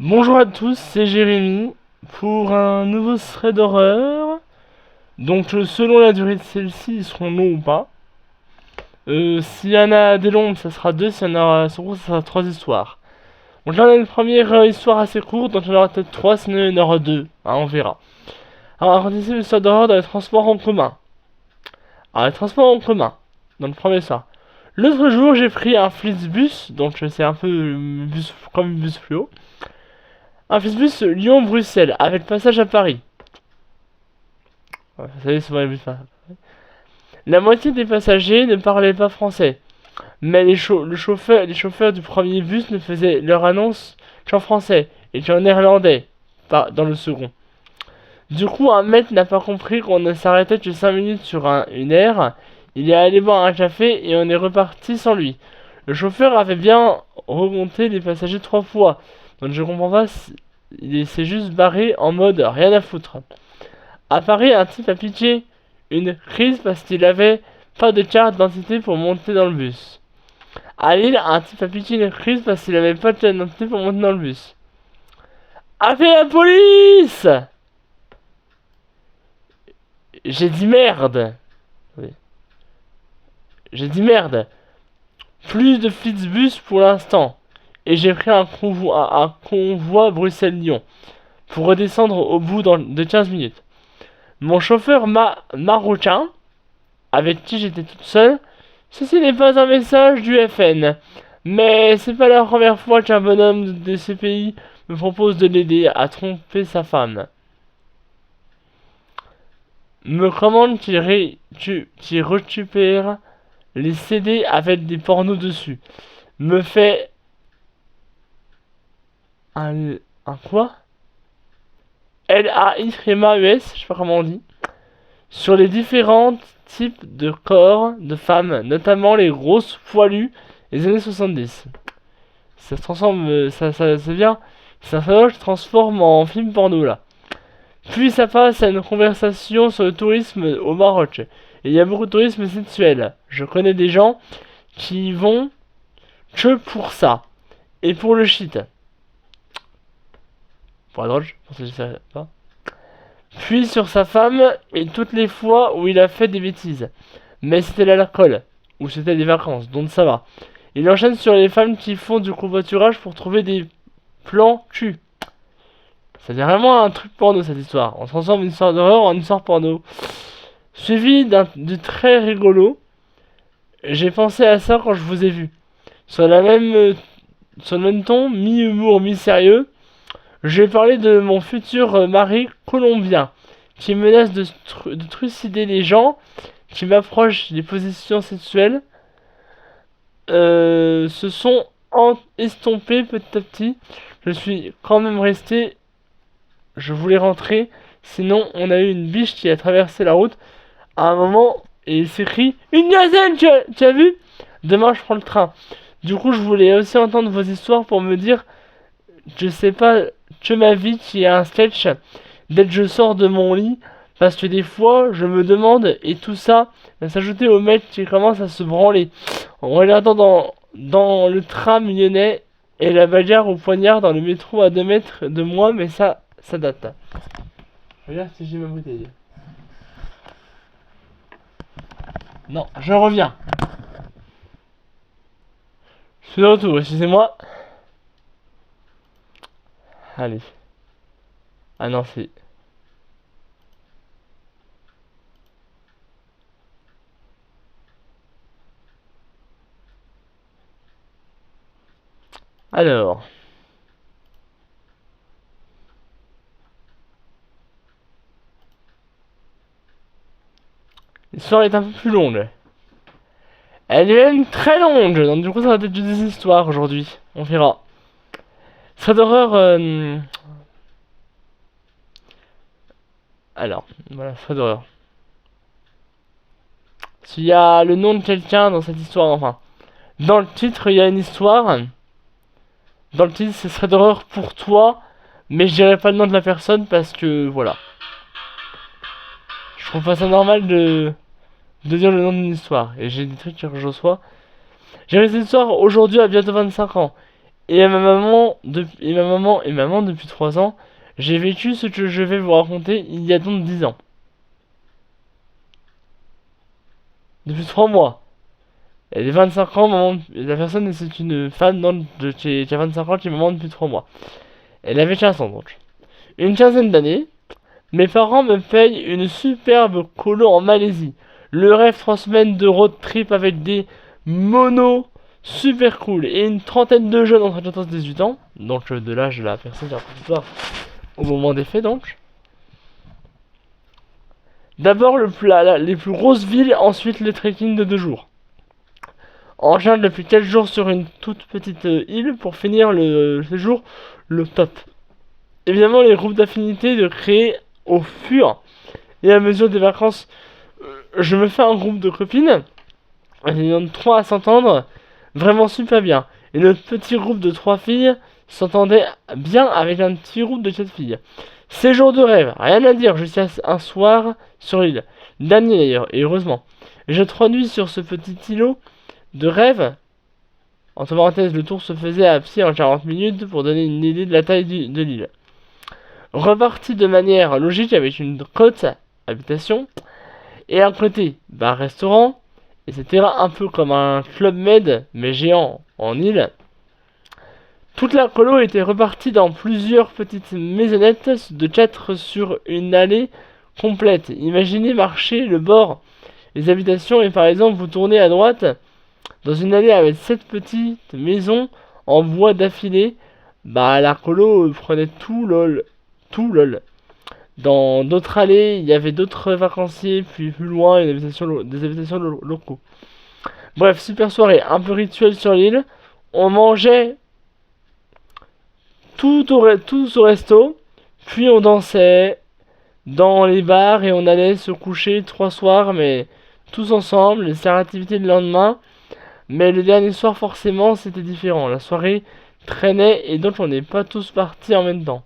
Bonjour à tous, c'est Jérémy pour un nouveau thread d'horreur. Donc selon la durée de celle-ci, ils seront longs ou pas. S'il y en a des longues, ça sera deux. S'il y en a sur court, ça sera trois histoires. Donc là, on a une première histoire assez courte, donc il y en aura peut-être trois, sinon il y en aura deux. On verra. Alors, on va raconter l'histoire d'horreur dans les transports en commun. Alors, les transports en commun, dans le premier soir. L'autre jour, j'ai pris un Flixbus, donc c'est un peu bus, comme bus fluo. Un Flixbus Lyon-Bruxelles, avec passage à Paris. Ouais, vous savez, souvent les bus passent à Paris. La moitié des passagers ne parlaient pas français, mais les chauffeurs du premier bus ne faisaient leur annonce qu'en français et qu'en néerlandais, pas dans le second. Du coup, un maître n'a pas compris qu'on ne s'arrêtait que 5 minutes sur une aire. Il est allé boire un café et on est reparti sans lui. Le chauffeur avait bien remonté les passagers 3 fois, donc je comprends pas, il s'est juste barré en mode rien à foutre. À Paris, un type a piqué une crise parce qu'il avait pas de carte d'identité pour monter dans le bus. À Lille, un type a piqué une crise parce qu'il avait pas de carte d'identité pour monter dans le bus. Appelez la police! J'ai dit merde. Oui. J'ai dit merde. Plus de Flixbus pour l'instant. Et j'ai pris un convoi Bruxelles-Lyon pour redescendre au bout de 15 minutes. Mon chauffeur marocain, avec qui j'étais toute seule, ceci n'est pas un message du FN. Mais c'est pas la première fois qu'un bonhomme de ces pays me propose de l'aider à tromper sa femme. Me commande qu'il récupère les CD avec des pornos dessus. Me fait un quoi? LAIMAES, je sais pas comment on dit. Sur les différents types de corps de femmes, notamment les grosses poilues des années 70. Ça se transforme, c'est bien. Ça se transforme en film porno là. Puis ça passe à une conversation sur le tourisme au Maroc. Et il y a beaucoup de tourisme sexuel. Je connais des gens qui y vont que pour ça. Et pour le shit. Pour la drogue, je pense que je sais pas. Puis sur sa femme et toutes les fois où il a fait des bêtises. Mais c'était l'alcool. Ou c'était des vacances, donc ça va. Il enchaîne sur les femmes qui font du covoiturage pour trouver des plans cul. C'est vraiment un truc porno cette histoire. On transforme une histoire d'horreur en histoire porno. Suivi du très rigolo. J'ai pensé à ça quand je vous ai vu. Sur sur le même ton, mi-humour, mi-sérieux. Je vais parler de mon futur mari colombien. Qui menace de trucider les gens. Qui m'approchent des positions sexuelles. Se sont estompés petit à petit. Je suis quand même resté. Je voulais rentrer. Sinon, on a eu une biche qui a traversé la route. À un moment, et il s'écrit une gazelle, tu as vu? Demain, je prends le train. Du coup, je voulais aussi entendre vos histoires pour me dire, je sais pas, que ma vie qui est un sketch. Dès que je sors de mon lit, parce que des fois, je me demande, et tout ça va s'ajouter au mec qui commence à se branler en regardant dans le tram lyonnais et la bagarre au poignard dans le métro à 2 mètres de moi, mais ça date. Regarde si j'ai ma bouteille. Non, je reviens. Je suis de retour, excusez-moi. Allez. Ah non, c'est... Alors... L'histoire est un peu plus longue. Elle est même très longue, donc du coup ça va être des histoires aujourd'hui. On verra. Thread d'horreur... Alors, voilà, thread d'horreur. S'il y a le nom de quelqu'un dans cette histoire, enfin... Dans le titre, il y a une histoire. Dans le titre, ce serait d'horreur pour toi. Mais je dirais pas le nom de la personne parce que, voilà. Je trouve pas ça normal de dire le nom d'une histoire. Et j'ai des trucs que je reçois. J'ai cette histoire aujourd'hui à bientôt 25 ans. et ma maman depuis 3 ans. J'ai vécu ce que je vais vous raconter il y a donc 10 ans. Depuis 3 mois. Elle est 25 ans, la personne c'est une femme qui a 25 ans qui est maman depuis 3 mois. Elle avait 15 ans donc. Une quinzaine d'années, mes parents me payent une superbe colo en Malaisie. Le rêve 3 semaines de road trip avec des monos super cool et une trentaine de jeunes entre 14 et 18 ans, donc de l'âge de la personne qui raconte l'histoire au moment des faits donc. D'abord les plus grosses villes, ensuite le trekking de 2 jours. En jungle depuis 4 jours sur une toute petite île pour finir le séjour le top. Évidemment les groupes d'affinité de créer au fur et à mesure des vacances. Je me fais un groupe de copines, il y en a 3 à s'entendre vraiment super bien. Et notre petit groupe de 3 filles s'entendait bien avec un petit groupe de 4 filles. Séjour de rêve, rien à dire jusqu'à un soir sur l'île. Dernier d'ailleurs, et heureusement. J'ai 3 nuits sur ce petit îlot de rêve. Entre parenthèses, le tour se faisait à pied en 40 minutes pour donner une idée de la taille de l'île. Reparti de manière logique avec une côte habitation et un côté bar-restaurant, etc. Un peu comme un Club Med mais géant en île. Toute la colo était repartie dans plusieurs petites maisonnettes de 4 sur une allée complète. Imaginez marcher le bord des habitations et par exemple vous tournez à droite dans une allée avec 7 petites maisons en bois d'affilée. La colo prenait tout lol. Tout lol. Dans d'autres allées, il y avait d'autres vacanciers, puis plus loin, des habitations locaux. Bref, super soirée, un peu rituel sur l'île. On mangeait tout au resto, puis on dansait dans les bars et on allait se coucher 3 soirs, mais tous ensemble, les activités le lendemain. Mais le dernier soir, forcément, c'était différent. La soirée traînait et donc on n'est pas tous partis en même temps.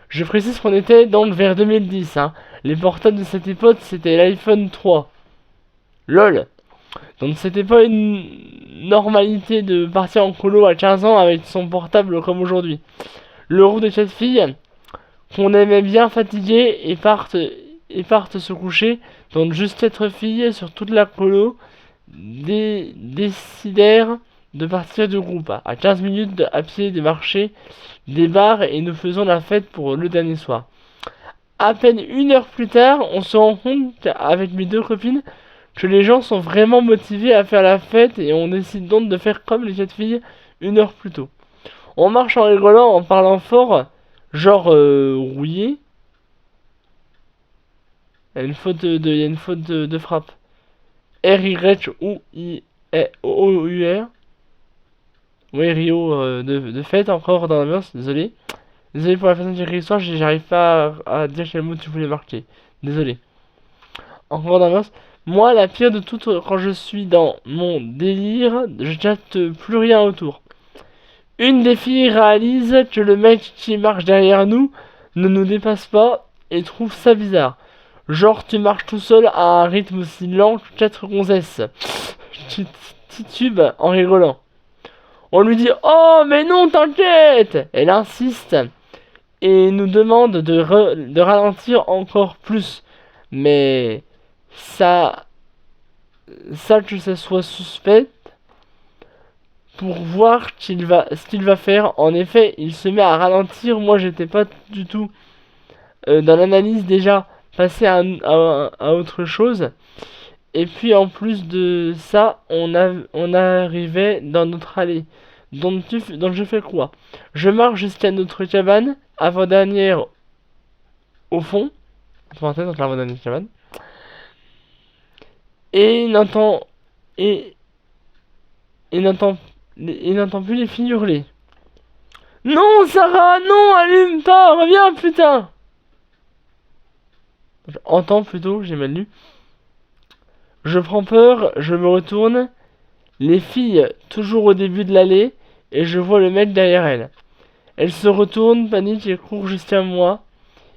Je précise qu'on était donc vers 2010. Hein. Les portables de cette époque, c'était l'iPhone 3. LOL. Donc c'était pas une normalité de partir en colo à 15 ans avec son portable comme aujourd'hui. Le groupe de 4 filles qu'on aimait bien fatiguer et partent se coucher. Donc juste 4 filles sur toute la colo décidèrent de partir du groupe à 15 minutes à pied des marchés, des bars et nous faisons la fête pour le dernier soir. À peine 1 heure plus tard, on se rend compte avec mes 2 copines que les gens sont vraiment motivés à faire la fête et on décide donc de faire comme les 4 filles 1 heure plus tôt. On marche en rigolant, en parlant fort, genre rouillé. Il y a une faute de frappe. R-Y-O-U-R. Oui, Rio de fête encore dans l'ambiance, désolé. Désolé pour la personne qui écrit l'histoire, j'arrive pas à dire quel mot tu voulais marquer. Désolé. Encore dans l'ambiance. Moi, la pire de tout, quand je suis dans mon délire, je capte plus rien autour. Une des filles réalise que le mec qui marche derrière nous ne nous dépasse pas et trouve ça bizarre. Genre, tu marches tout seul à un rythme aussi lent que 4 gonzesses. Tu titubes en rigolant. On lui dit « Oh, mais non, t'inquiète !» Elle insiste et nous demande de ralentir encore plus. Mais ça que ça soit suspect pour voir ce qu'il va faire. En effet, il se met à ralentir. Moi, j'étais pas du tout dans l'analyse déjà passé à autre chose. Et puis en plus de ça, on arrivait dans notre allée. Donc je fais quoi? Je marche jusqu'à notre cabane, avant-dernière au fond. Parenthèse entre l'avant-dernière cabane. Et n'entend plus les filles hurler. Non, Sarah, non, allume pas, reviens, putain! Entends plutôt, j'ai mal lu. Je prends peur, je me retourne. Les filles, toujours au début de l'allée, et je vois le mec derrière elle. Elle se retourne, panique et court jusqu'à moi.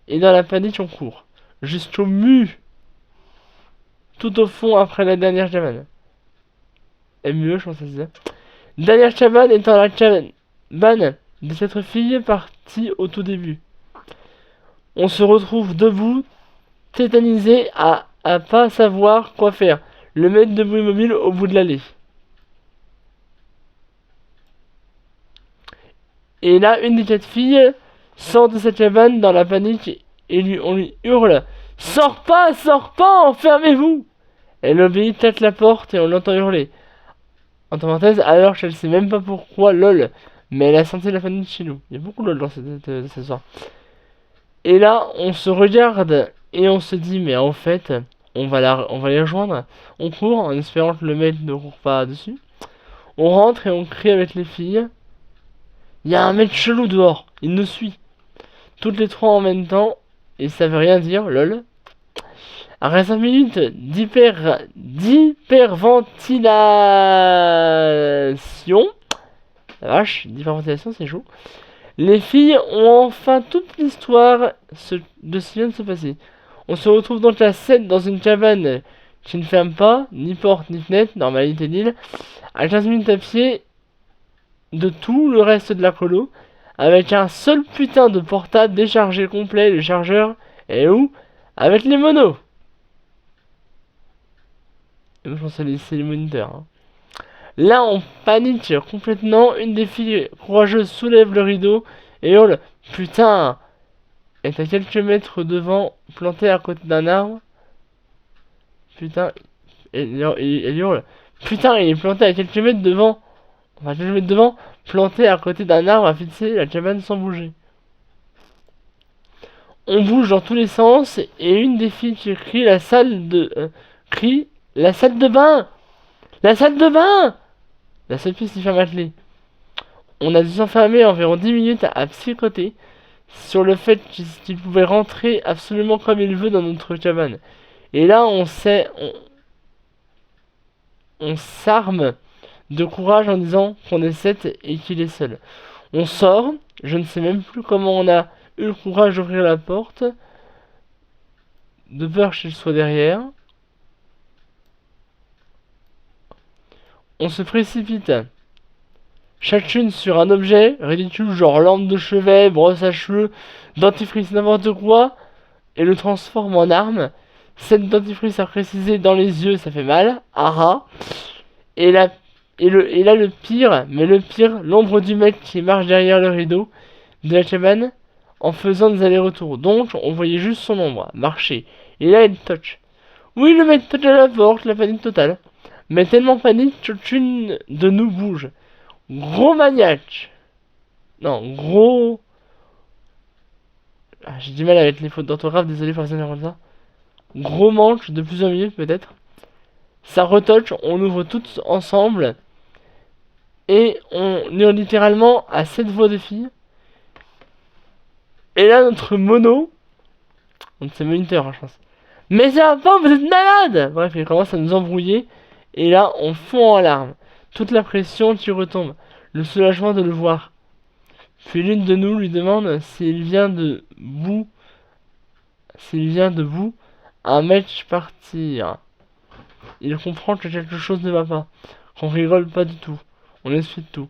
Et dans la panique, on court. Jusqu'au mur. tout au fond après la dernière cabane. MUE, je pense que c'est ça. Dernière cabane étant la cabane de cette fille partie au tout début. On se retrouve debout, tétanisé, à pas savoir quoi faire. Le maître debout immobile au bout de l'allée. Et là, une des 4 filles sort de cette cabane dans la panique et on lui hurle: Sors pas, enfermez-vous! Elle obéit, tâte la porte et on l'entend hurler. Entre parenthèses, alors qu'elle sait même pas pourquoi, lol. Mais elle a senti la panique chez nous. Il y a beaucoup de lol dans cette histoire. Et là, on se regarde et on se dit, mais en fait, on va les rejoindre. On court en espérant que le maître ne court pas dessus. On rentre et on crie avec les filles. Il y a un mec chelou dehors, il nous suit. Toutes les trois en même temps, et ça veut rien dire, lol. Après 5 minutes d'hyperventilation, la vache, d'hyperventilation c'est chaud. Les filles ont enfin toute l'histoire de ce qui vient de se passer. On se retrouve donc à 7 dans une cabane qui ne ferme pas, ni porte ni fenêtre, normalité d'île, à 15 minutes à pied de tout le reste de la colo, avec un seul putain de portable déchargé complet, le chargeur est où? Avec les monos. Et moi je pense que c'est les moniteurs. Hein. Là on panique complètement, une des filles courageuses soulève le rideau et hurle: Putain, est à quelques mètres devant, planté à côté d'un arbre. Putain, elle hurle: Putain, il est planté à quelques mètres devant. Enfin, quelques mètres devant, planté à côté d'un arbre à fixer la cabane sans bouger. On bouge dans tous les sens et une des filles qui crie la salle de bain. La salle de bain. La seule piste qui ferme la clé. On a dû s'enfermer environ 10 minutes à psychoter sur le fait qu'il pouvait rentrer absolument comme il veut dans notre cabane. Et là on s'arme de courage en disant qu'on est 7 et qu'il est seul. On sort, je ne sais même plus comment on a eu le courage d'ouvrir la porte, de peur qu'il soit derrière. On se précipite, chacune sur un objet ridicule, genre lampe de chevet, brosse à cheveux, dentifrice, n'importe quoi, et le transforme en arme. Cette dentifrice à préciser dans les yeux, ça fait mal. Ah. Et là le pire, l'ombre du mec qui marche derrière le rideau de la cabane en faisant des allers-retours. Donc on voyait juste son ombre marcher. Et là il touch. Oui, le mec touch à la porte, la panique totale. Mais tellement panique qu'aucune de nous bouge. Gros maniaque. Non, gros... Ah, j'ai du mal avec les fautes d'orthographe, désolé pour ça. Gros manche de plusieurs minutes peut-être. Ça retouch, on ouvre toutes ensemble. Et on est littéralement à 7 voix de filles. Et là notre mono... C'est moniteur hein, je pense. Mais ça va pas, vous êtes malade. Bref, il commence à nous embrouiller. Et là, on fond en larmes. Toute la pression qui retombe. Le soulagement de le voir. Puis l'une de nous lui demande s'il vient debout, un match partir. Il comprend que quelque chose ne va pas. Qu'on rigole pas du tout. On explique tout.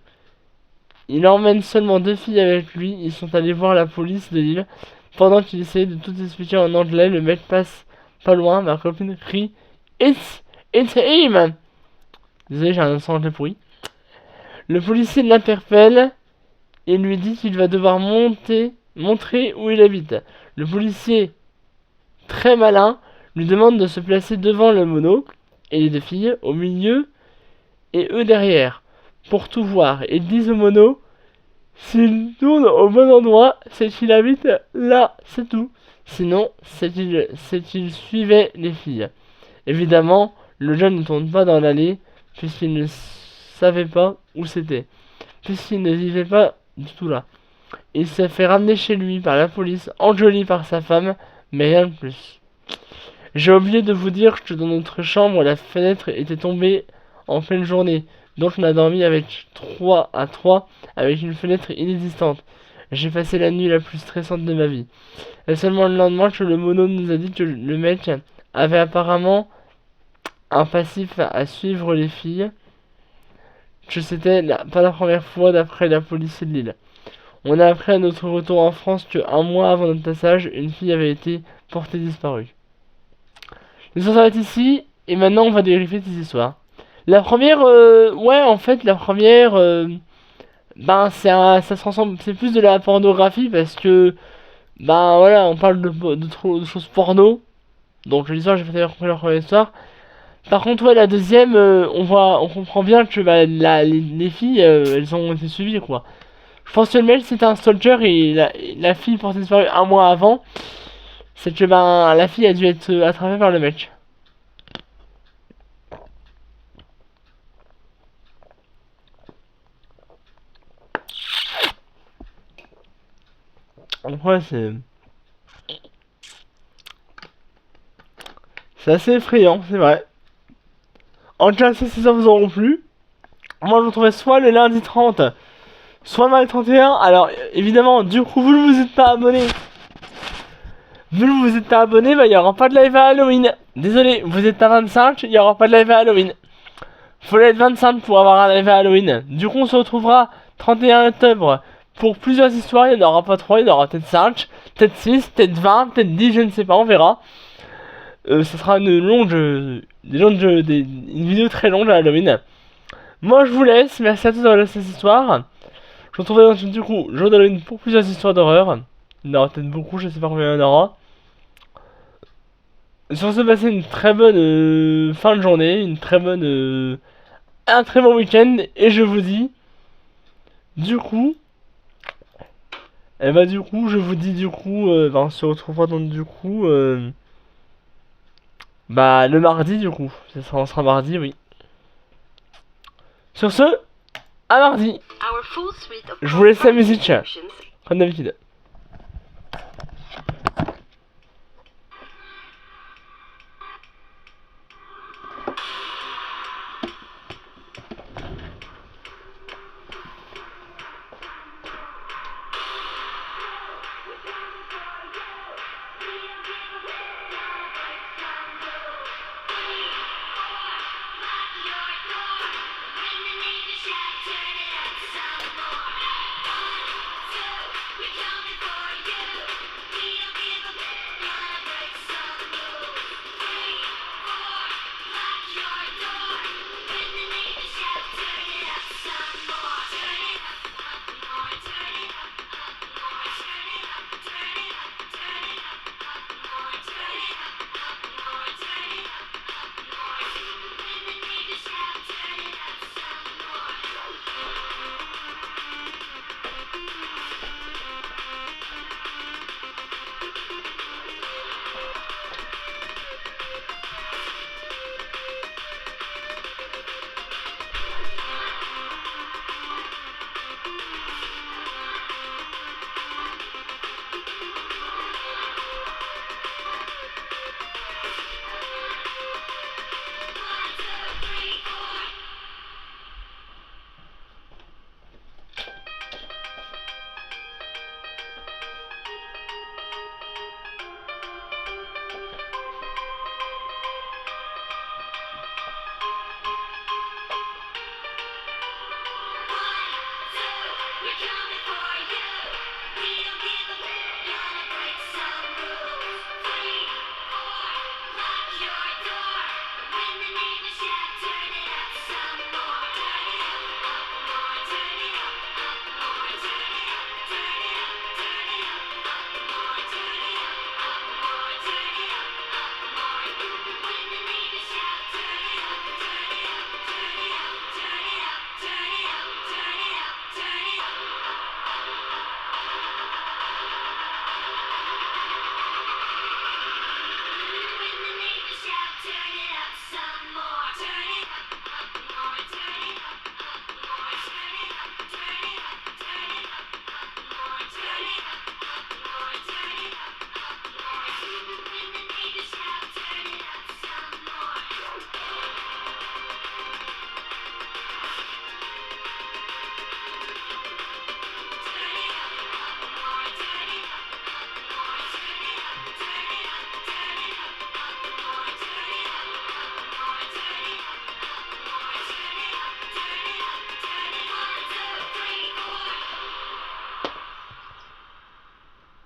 Il emmène seulement 2 filles avec lui. Ils sont allés voir la police de l'île. Pendant qu'il essayait de tout expliquer en anglais, le mec passe pas loin. Ma copine crie: It's him! Désolé, j'ai un accent anglais pourri. Le policier l'interpelle et lui dit qu'il va devoir montrer où il habite. Le policier, très malin, lui demande de se placer devant le mono et les 2 filles au milieu et eux derrière pour tout voir. Et ils disent au mono: s'il tourne au bon endroit, c'est qu'il habite là, c'est tout. Sinon, c'est qu'il suivait les filles. Évidemment, le jeune ne tourne pas dans l'allée puisqu'il ne savait pas où c'était, puisqu'il ne vivait pas du tout là. Il s'est fait ramener chez lui par la police, enjoli par sa femme, mais rien de plus. J'ai oublié de vous dire que dans notre chambre, la fenêtre était tombée en pleine journée, donc on a dormi avec 3 à 3, avec une fenêtre inexistante. J'ai passé la nuit la plus stressante de ma vie. Et seulement le lendemain que le mono nous a dit que le mec avait apparemment un passif à suivre les filles, que c'était pas la première fois d'après la police de Lille. On a appris à notre retour en France que 1 mois avant notre passage, une fille avait été portée disparue. L'histoire s'arrête ici, et maintenant on va vérifier ces histoires. La première, ouais, en fait, la première, ben, ça se ressemble, c'est plus de la pornographie parce que, ben voilà, on parle de choses porno. Donc l'histoire, j'ai pas compris la première histoire. Par contre, ouais, la deuxième, on comprend bien que bah, les filles, elles ont été suivies, quoi. Je pense que le mec c'était un stalker et la fille portée disparue 1 mois avant. C'est que ben la fille a dû être attrapée par le mec. Donc ouais, c'est assez effrayant, c'est vrai. En tout cas, si ça vous auront plu, moi je vous trouvais soit le lundi 30, soit mardi 31. Alors évidemment, du coup, vous ne vous êtes pas abonné. Vu que vous êtes pas abonné, bah il y aura pas de live à Halloween. Désolé, vous êtes à 25, il y aura pas de live à Halloween. Faut être 25 pour avoir un live à Halloween. Du coup, on se retrouvera 31 octobre pour plusieurs histoires. Il n'y en aura pas 3, il y en aura peut-être 5, peut-être 6, peut-être 20, peut-être 10, je ne sais pas, on verra. Ce sera une vidéo très longue à Halloween. Moi, je vous laisse. Merci à tous d'avoir laissé cette histoire. Je vous retrouverai du coup jour d'Halloween pour plusieurs histoires d'horreur. Il y en aura peut-être beaucoup, je sais pas combien il y en aura. Sur ce, passer une très bonne fin de journée, un très bon week-end, et je vous dis, du coup, je vous dis on se retrouvera donc bah le mardi on sera mardi, oui. Sur ce, à mardi. Je vous laisse la musique, comme d'habitude.